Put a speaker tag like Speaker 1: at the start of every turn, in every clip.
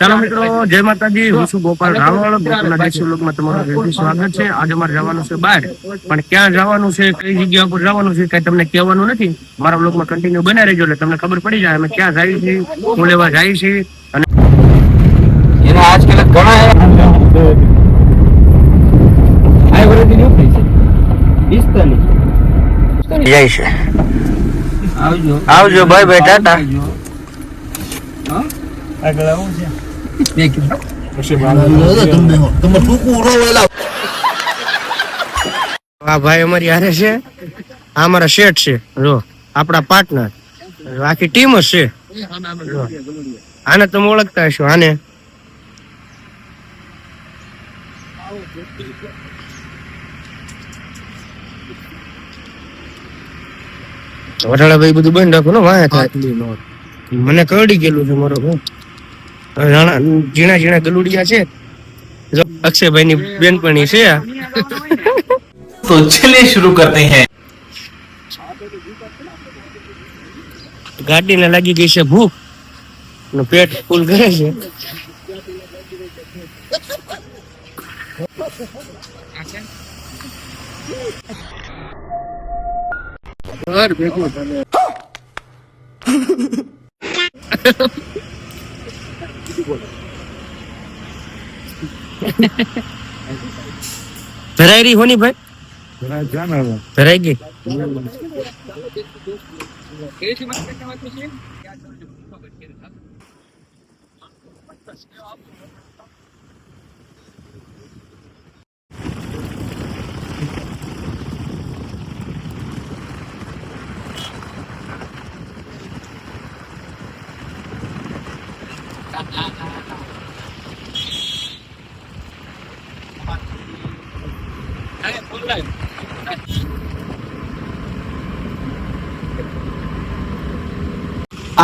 Speaker 1: ચાલો મિત્રો, જય માતાજી. હું છું ગોપાલ રાવળ. ગોપાલના દેશી લોકમાં તમારું દિલથી સ્વાગત છે. આજે અમારે જવાનું છે બહાર, પણ ક્યાં જવાનું છે, કઈ જગ્યા પર જવાનું છે, કઈ તમને કહેવાનું નથી. મારા બ્લોગમાં કન્ટિન્યુ બના રહેજો એટલે તમને ખબર પડી જાય અમે ક્યાં જઈએ છીએ, શું લેવા જઈએ છીએ. અને
Speaker 2: એના આજકાલ ઘણા
Speaker 1: જાય છે. આવજો ભાઈ ભાઈ, ટાટા. આ ભાઈ અમારી હારે છે, આ અમારા શેઠ છે, જો આપણા પાર્ટનર, આખી ટીમ જ છે. આને તમે ઓળખતા હશો, આને વટાળા ભાઈ બધું બંધ રાખો ને, વાયા થાય. મને કરડી ગયેલું છે મારો ઝીણા ઝીણા ગલુડિયા છે. જો અક્ષયભાઈ ની બેનપણી છે.
Speaker 2: तो चलिए शुरू करते हैं.
Speaker 1: ગાડીને લાગી ગઈ છે ભૂખ, પેટ ફૂલ કરે છે. ધરાઈ રહી હોની ભાઈ, ધરાઈ ગઈ.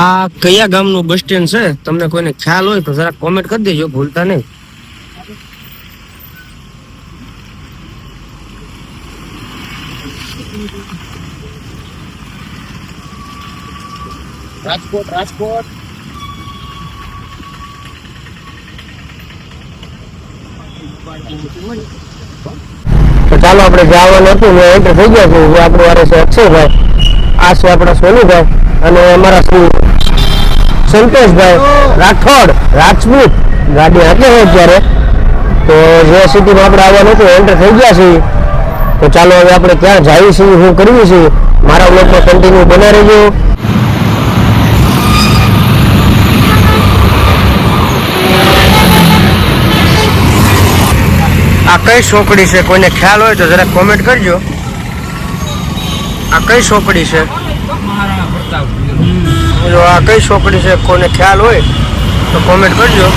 Speaker 1: આ કયા ગામનું બસ સ્ટેન્ડ છે, તમને કોઈને ખ્યાલ હોય તો જરા કોમેન્ટ કરી દેજો, ભૂલતા નહીં. રાજકોટ, રાજકોટ. તો ચાલો આપણે જવાનું હતું, મેં એન્ટર થઈ ગયા છું. આપણું વારે છે અક્ષયભાઈ, આ છે આપણા સોનુભાઈ અને અમારા શ્રી સંતોષભાઈ રાઠોડ રાજપૂત. ગાડી હાકે હોય અત્યારે તો જે સિટીમાં આપણે આવવાનું હતું એન્ટર થઈ ગયા છીએ. તો ચાલો હવે આપણે ક્યાં જઈએ છીએ, શું કરવી છીએ, મારા બ્લોગમાં કન્ટિન્યુ બના રહેજો. આ કઈ ચોકડી છે, કોઈને ખ્યાલ હોય તો જરા કોમેન્ટ કરજો. આ કઈ ચોકડી છે, જો આ કઈ ચોકડી છે, કોઈને ખ્યાલ હોય તો કોમેન્ટ કરજો.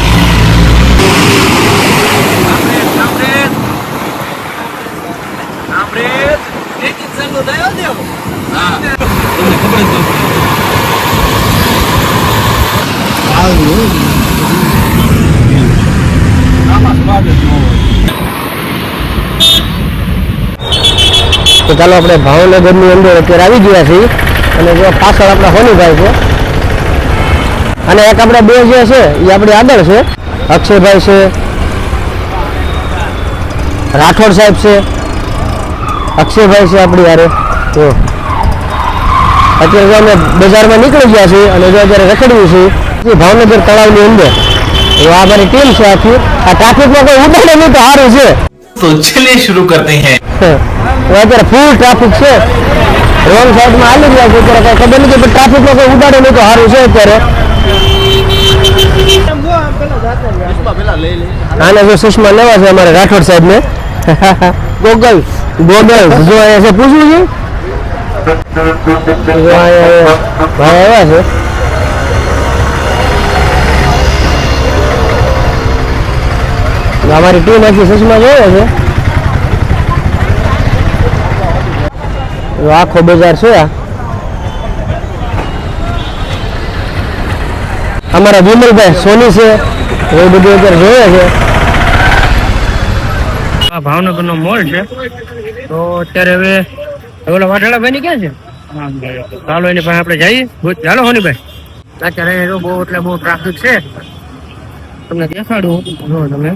Speaker 1: તો ચાલો આપણે ભાવનગરની અંદર અત્યારે આવી ગયા છીએ અને જો પાછળ આપણા હોનીભાઈ છે અને એક આપણા બે જે છે એ આપણી આગળ છે, અક્ષયભાઈ છે, રાઠોડ સાહેબ છે, અક્ષયભાઈ છે આપણી યારે. જો અત્યારે જો અમે બજારમાં નીકળી ગયા છીએ અને જો અત્યારે રખડવી છીએ ભાવનગર તળાવની અંદર. તો આ મારી ટીમ છે આખી. આ ટ્રાફિકમાં કોઈ ઉડાડે નહીં તો સારું છે.
Speaker 2: तो चलिए शुरू करते हैं.
Speaker 1: અત્યારે ફૂલ ટ્રાફિક છે, રોંગ સાઈડમાં હાલી ગયા છે અત્યારે, કઈ ખબર નથી, પણ ટ્રાફિકમાં કોઈ ઉડાડે નહીં તો સારું છે અત્યારે. આને જો ચશ્મા લેવા છે અમારે રાઠોડ સાહેબ ને. ગોગલ ગોગલ જો અહીંયા છે, પૂછવું છે. જો અહીંયા ભાઈ આવ્યા છે. અમારી ટીમ આખી ચશ્મા જોવે છે. આખો બજાર છે. અમારા વિમલભાઈ સોની છે, એ બધું અત્યારે જોવે છે. આ ભાવનગરનો મોલ છે. તો અત્યારે હવે ઓલા વાઢાળાભાઈ ની ક્યાં છે, ચાલો એની પાસે આપણે જઈએ. ચાલો હોનીભાઈ, અત્યારે બહુ એટલે બહુ ટ્રાફિક છે. તમને દેખાડું જો તમે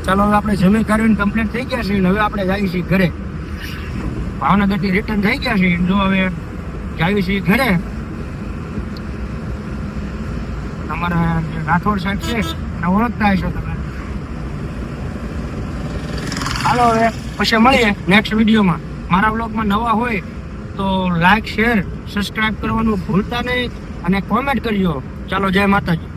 Speaker 1: ચાલો હવે આપણે જમી કરીને કમ્પ્લીટ થઈ ગયા છે. હવે આપણે જઈએ છીએ ઘરે. ભાવનગરથી રિટર્ન થઈ ગયા છે. જો હવે જઈએ છીએ ઘરે. તમારા જે રાઠોડ સાહેબ છે એને ઓળખતા હશો તમે. હાલો હવે પછી મળીએ નેક્સ્ટ વિડીયોમાં. મારા બ્લોગમાં નવા હોય તો લાઈક શેર સબસ્ક્રાઇબ કરવાનું ભૂલતા નહીં અને કોમેન્ટ કરજો. ચાલો જય માતાજી.